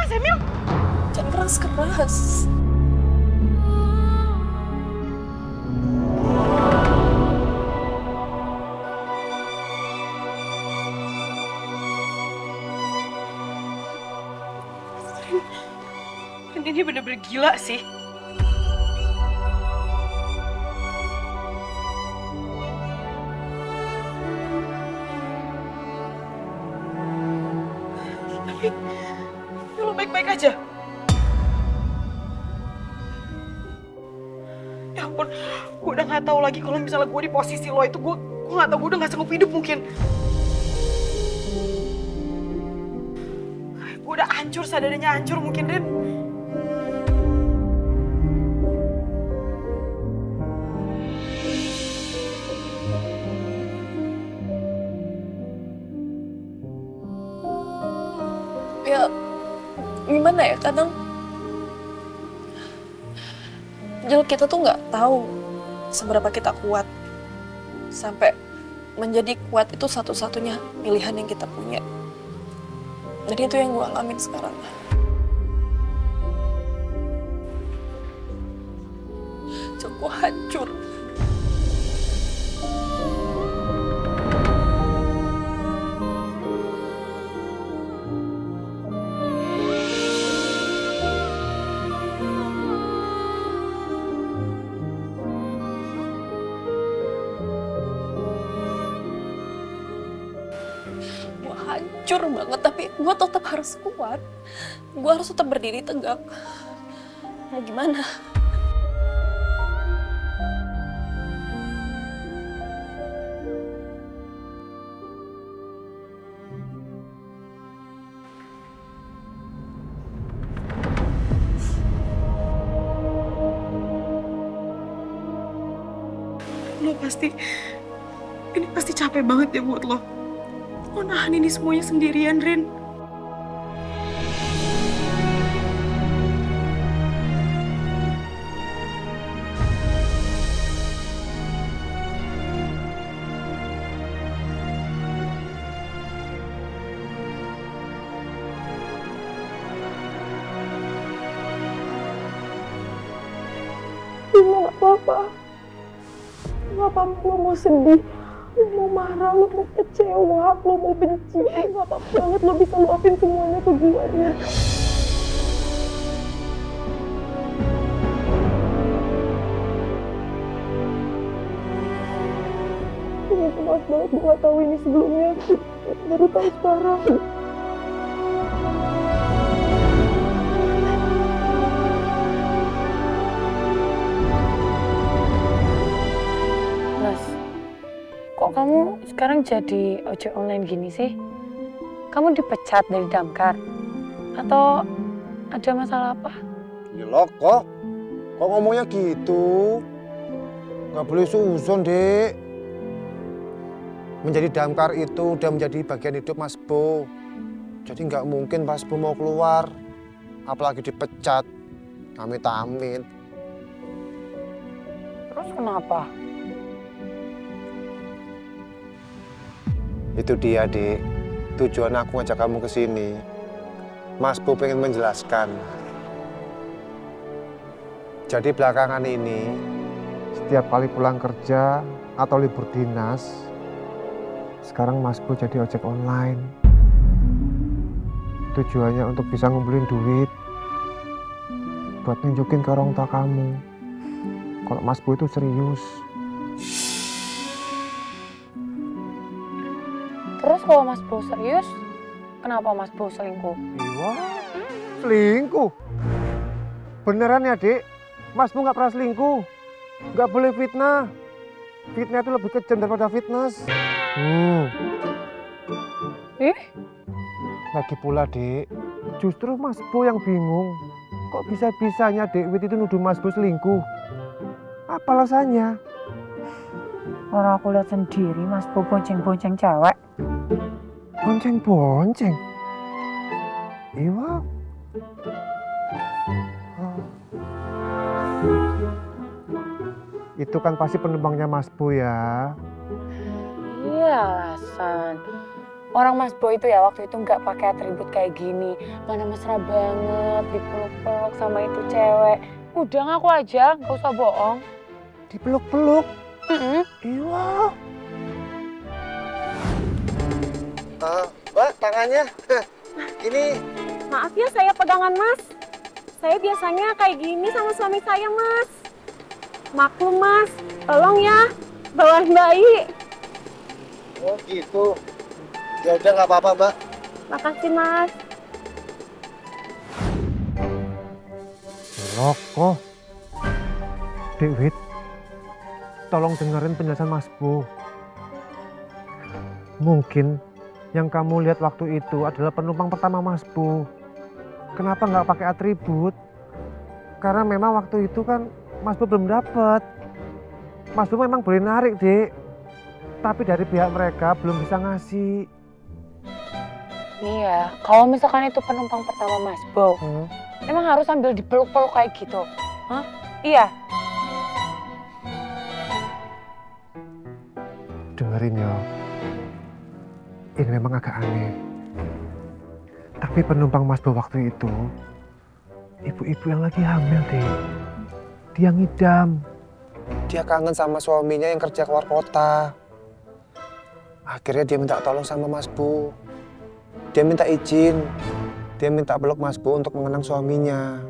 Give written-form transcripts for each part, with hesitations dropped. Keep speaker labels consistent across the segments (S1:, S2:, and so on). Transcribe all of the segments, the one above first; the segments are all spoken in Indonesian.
S1: keras, Emil.
S2: Jangan keras-keras.
S1: Ini bener-bener gila sih. Tapi, lo baik-baik aja. Ya ampun, gue udah gak tahu lagi kalau misalnya gue di posisi lo itu, gue gak tahu, gue udah gak sanggup hidup mungkin. Gue udah hancur, sadarnya hancur mungkin, Rin.
S2: Ya, gimana ya, kadang kita tuh nggak tahu seberapa kita kuat. Sampai menjadi kuat itu satu-satunya pilihan yang kita punya. Dan itu yang gue alamin sekarang. Gue hancur. Hancur banget, tapi gue tetap harus kuat. Gue harus tetap berdiri tegak. Mau gimana?
S1: Ini pasti capek banget ya buat lo. Lo nahan ini semuanya sendirian, Rin.
S2: Bimo, gak apa-apa. Gak apa-apa, lo mau sedih, lo mau marah, lo mau kecewa, lo mau benci. Gak apa-apa banget, lo bisa luapin semuanya ke gue. Maaf banget, gue gak tahu ini sebelumnya. Baru tahu sekarang.
S3: Kok kamu sekarang jadi ojek online gini sih? Kamu dipecat dari damkar? Atau ada masalah apa?
S4: Ya lo kok ngomongnya gitu? Gak boleh suzon, Dek. Menjadi damkar itu udah menjadi bagian hidup Mas Bo. Jadi nggak mungkin Mas Bo mau keluar, apalagi dipecat. Amit-amit.
S3: Terus kenapa?
S4: Itu dia, Dek. Tujuan aku ngajak kamu ke sini. Mas Bo pengen menjelaskan. Jadi belakangan ini, setiap kali pulang kerja atau libur dinas, sekarang Mas Bo jadi ojek online. Tujuannya untuk bisa ngumpulin duit buat nunjukin ke orang tua kamu kalau Mas Bo itu serius.
S3: Terus kalau Mas Bo serius, kenapa Mas Bo selingkuh?
S4: Iya, selingkuh? Beneran ya, Dek? Mas Bo nggak pernah selingkuh. Nggak boleh fitnah. Fitnah itu lebih kejam daripada fitness. Lagi pula, Dek, justru Mas Bo yang bingung. Kok bisa-bisanya Dek Wit itu nuduh Mas Bo selingkuh? Apa alasannya?
S3: Orang aku lihat sendiri Mas Bo bonceng-bonceng cewek.
S4: Bonceng-bonceng? Iya. Itu kan pasti penumpangnya Mas Bo ya.
S3: Iya, alasan. Orang Mas Boy itu ya waktu itu nggak pakai atribut kayak gini. Mana mesra banget, dipeluk-peluk sama itu cewek. Udah ngaku aja, nggak usah bohong.
S4: Dipeluk-peluk?
S3: Mm-mm.
S4: Iya. Mbak, tangannya. Ini
S5: Maaf ya saya pegangan Mas. Saya biasanya kayak gini sama suami saya Mas. Maklum Mas, tolong ya bawain bayi.
S4: oh gitu. Ya udah nggak apa-apa, Mbak.
S5: Makasih Mas.
S4: Loko. Dewit, tolong dengerin penjelasan Mas Bo. Mungkin yang kamu lihat waktu itu adalah penumpang pertama Mas Bo. Kenapa nggak pakai atribut? Karena memang waktu itu kan Mas Bo belum dapat. Mas Bo memang boleh narik, Dek. Tapi dari pihak mereka belum bisa ngasih.
S3: Nih ya, kalau misalkan itu penumpang pertama Mas Bo, emang harus sambil dipeluk-peluk kayak gitu? Hah? Iya.
S4: Dengerin ya. Ini memang agak aneh. Tapi penumpang Mas Bo waktu itu, ibu-ibu yang lagi hamil, Dek. Dia ngidam. Dia kangen sama suaminya yang kerja keluar kota. Akhirnya dia minta tolong sama Mas Bo. Dia minta izin. Dia minta peluk Mas Bo untuk mengenang suaminya.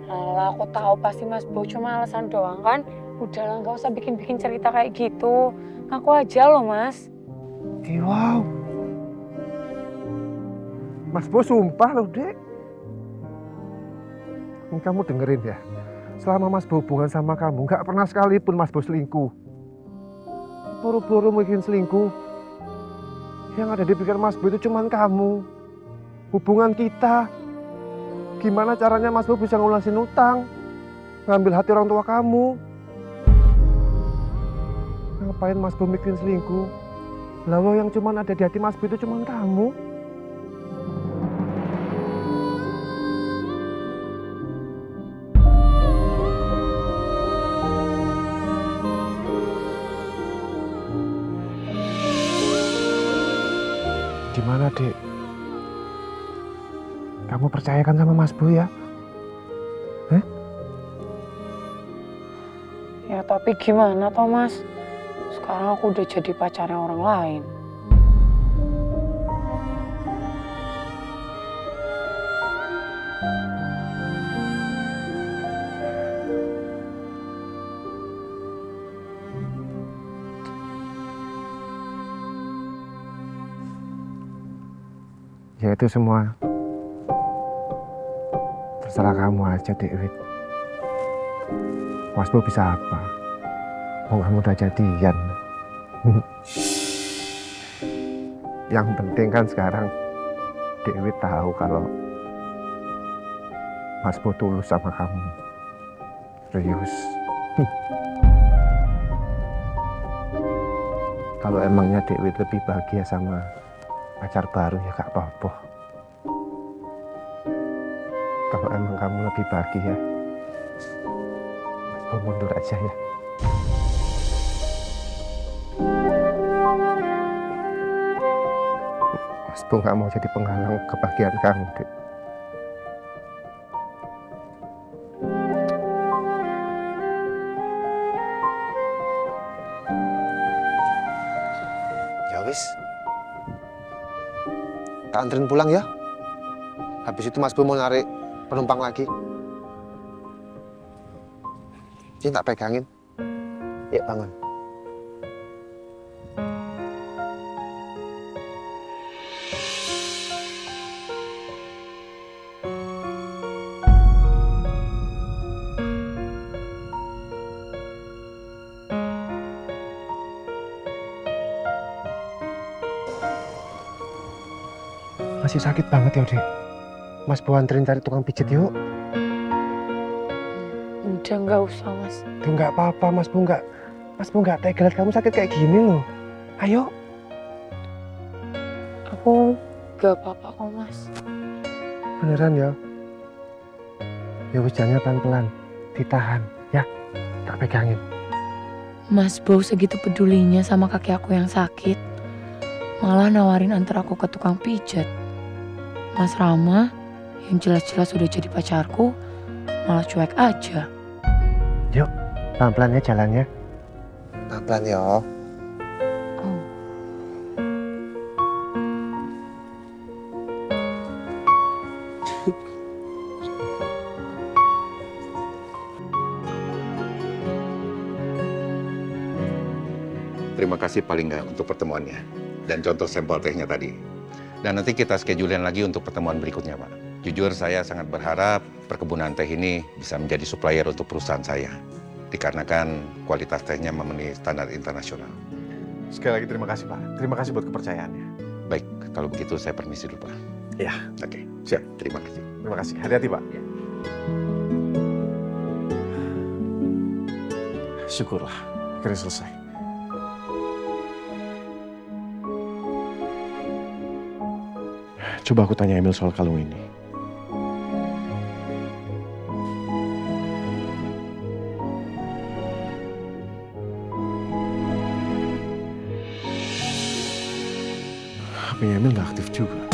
S3: Alah, aku tahu pasti Mas Bo cuma alasan doang kan. Udahlah, nggak usah bikin-bikin cerita kayak gitu. Ngaku aja loh, Mas.
S4: Wow. Mas Bo sumpah loh, Dek. Ini kamu dengerin ya. Selama Mas Bo hubungan sama kamu, nggak pernah sekalipun Mas Bo selingkuh. Buru-buru mungkin selingkuh. Yang ada di pikiran Mas Bo itu cuman kamu. Hubungan kita. Gimana caranya Mas Bo bisa ngulasin utang? Ngambil hati orang tua kamu. Ngapain Mas Bo mikirin selingkuh? Lalu yang cuman ada di hati Mas Bo itu cuman kamu. Gimana, Dek? Kamu percayakan sama Mas Bo ya?
S3: Ya tapi gimana toh, Mas? Sekarang aku udah jadi pacarnya orang lain.
S4: Ya itu semua terserah kamu aja, Dewit. Mas Bo bisa apa? Oh, kamu udah jadian. Yang penting kan sekarang Dewit tahu kalau Mas Bo tulus sama kamu. Serius. Kalau emangnya Dewit lebih bahagia sama pacar baru ya gak apa-apa. Kalau emang kamu lebih bahagia, Mas Bo mundur aja ya. Mas Bo gak mau jadi penghalang kebahagiaan kamu, Dek. Ya wis. Tak anterin pulang ya. Habis itu Mas Bo mau narik penumpang lagi. Sini tak pegangin. Yuk bangun. Masih sakit banget ya, Dek. Mas Bo anterin cari tukang pijit yuk.
S3: Udah nggak usah, Mas.
S4: Tuh nggak apa-apa, Mas Bo nggak tega lihat kamu sakit kayak gini loh. Ayo.
S3: Aku nggak apa-apa kok, Mas.
S4: Beneran ya? Ya wis jalannya pelan-pelan. Ditahan, ya. Tak pegangin.
S3: Mas Bo segitu pedulinya sama kaki aku yang sakit. malah nawarin antar aku ke tukang pijat. Mas Rama yang jelas-jelas udah jadi pacarku malah cuek aja.
S4: Yuk, pelan-pelan ya jalannya. Pelan-pelan ya.
S3: Oh.
S6: Terima kasih paling nggak untuk pertemuannya dan contoh sampel tehnya tadi. Dan nanti kita schedulein lagi untuk pertemuan berikutnya, Pak. Jujur saya sangat berharap perkebunan teh ini bisa menjadi supplier untuk perusahaan saya. Dikarenakan kualitas tehnya memenuhi standar internasional.
S4: Sekali lagi terima kasih Pak. Terima kasih buat kepercayaannya.
S6: Baik, kalau begitu saya permisi dulu, Pak.
S4: Ya,
S6: Oke, siap. Terima kasih.
S4: terima kasih. Hati-hati Pak. Syukurlah, akhirnya selesai. Coba aku tanya Emil soal kalung ini. HP-nya Emil nggak aktif juga.